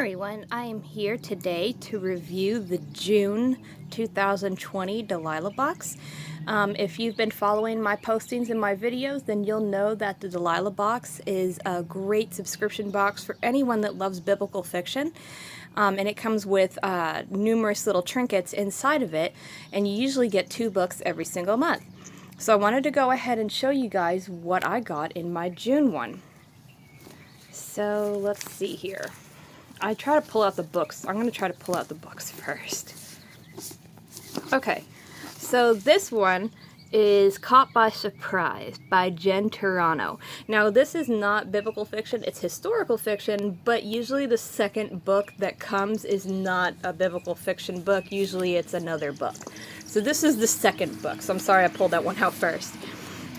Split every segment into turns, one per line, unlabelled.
everyone, I am here today to review the June 2020 Delilah box. If you've been following my postings and my videos, then you'll know that the Delilah box is a great subscription box for anyone that loves biblical fiction. And it comes with numerous little trinkets inside of it, and you usually get 2 books every single month. So I wanted to go ahead and show you guys what I got in my June one. So let's see here. I try to pull out the books. I'm going to try to pull out the books first. Okay, so this one is Caught by Surprise by Jen Turano. Now this is not biblical fiction, it's historical fiction, but usually the second book that comes is not a biblical fiction book, usually it's another book. So this is the second book, so I'm sorry I pulled that one out first.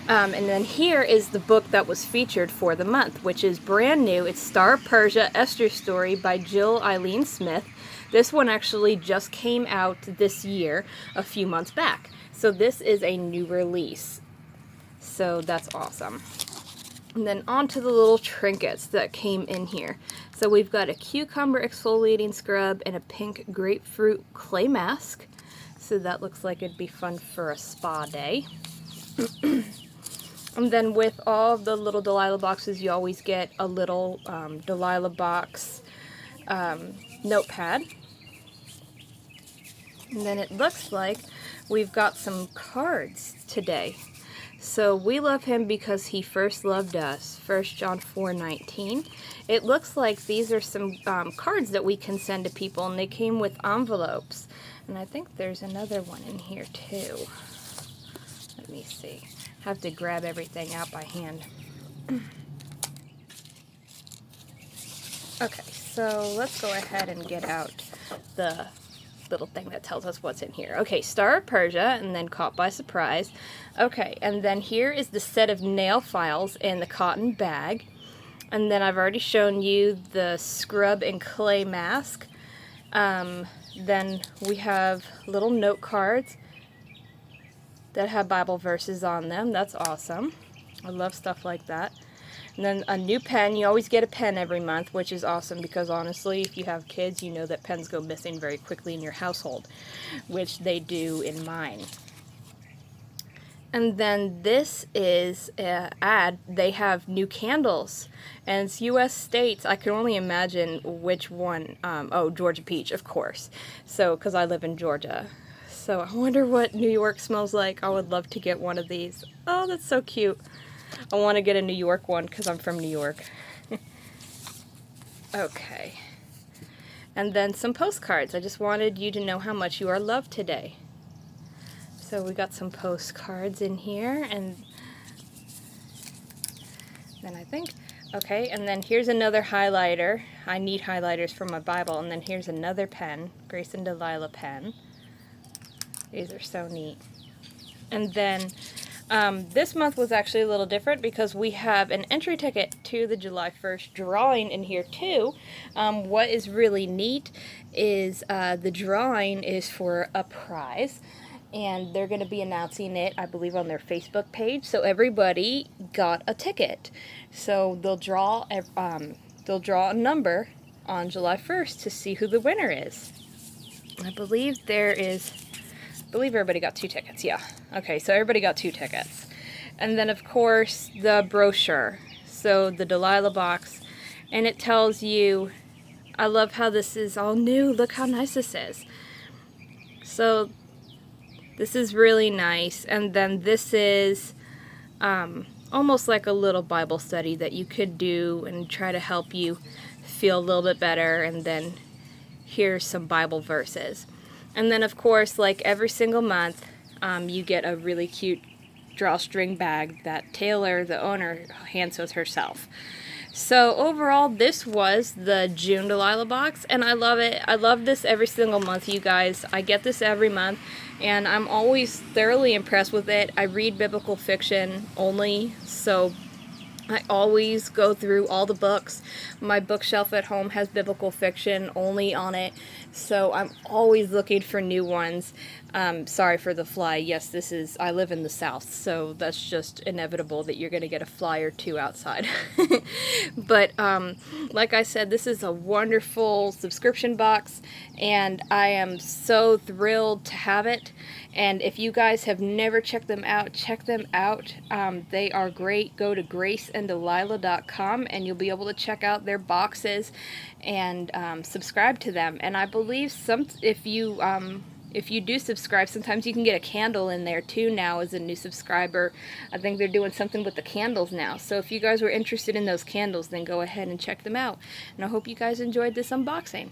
And then here is the book that was featured for the month, which is brand new. It's Star of Persia, Esther's Story by Jill Eileen Smith. This one actually just came out this year, a few months back. So this is a new release. So that's awesome. And then on to the little trinkets that came in here. So we've got a cucumber exfoliating scrub and a pink grapefruit clay mask. So that looks like it'd be fun for a spa day. And then with all the little Delilah boxes, you always get a little Delilah box notepad. And then it looks like we've got some cards today. So we love him because he first loved us, 1 John 4:19. It looks like these are some cards that we can send to people, and they came with envelopes. And I think there's another one in here too. Let me see. Have to grab everything out by hand. Okay, so let's go ahead and get out the little thing that tells us what's in here. Okay, Star of Persia, and then Caught by Surprise. Okay, and then here is the set of nail files in the cotton bag. And then I've already shown you the scrub and clay mask. Then we have little note cards that have Bible verses on them. That's awesome. I love stuff like that. And then a new pen. You always get a pen every month, which is awesome because honestly, if you have kids, you know that pens go missing very quickly in your household, which they do in mine. And then this is an ad. They have new candles, and it's U.S. states. I can only imagine which one. Oh, Georgia Peach, of course. So, because I live in Georgia. So I wonder what New York smells like. I would love to get one of these. Oh, that's so cute. I want to get a New York one because I'm from New York. Okay. And then some postcards. I just wanted you to know how much you are loved today. So we got some postcards in here, and then I think, okay, and then here's another highlighter. I need highlighters for my Bible. And then here's another pen, Grace and Delilah pen. These are so neat. And then this month was actually a little different because we have an entry ticket to the July 1st drawing in here too. What is really neat is the drawing is for a prize, and they're going to be announcing it, I believe, on their Facebook page. So everybody got a ticket. So they'll draw a number on July 1st to see who the winner is. I believe everybody got 2 tickets, yeah. Okay, so everybody got 2 tickets. And then, of course, the brochure. So the Delilah box. And it tells you, I love how this is all new. Look how nice this is. So this is really nice. And then this is almost like a little Bible study that you could do and try to help you feel a little bit better. And then here's some Bible verses. And then, of course, like every single month, you get a really cute drawstring bag that Taylor, the owner, hand sews herself. So overall, this was the June Delilah box, and I love it. I love this every single month, you guys. I get this every month, and I'm always thoroughly impressed with it. I read biblical fiction only, so I always go through all the books. My bookshelf at home has biblical fiction only on it, so I'm always looking for new ones. Sorry for the fly. Yes, I live in the South, so that's just inevitable that you're going to get a fly or two outside. But like I said, this is a wonderful subscription box, and I am so thrilled to have it. And if you guys have never checked them out, check them out. They are great. Go to graceanddelilah.com and you'll be able to check out their boxes and subscribe to them. And I believe if you do subscribe, sometimes you can get a candle in there too now as a new subscriber. I think they're doing something with the candles now. So if you guys were interested in those candles, then go ahead and check them out. And I hope you guys enjoyed this unboxing.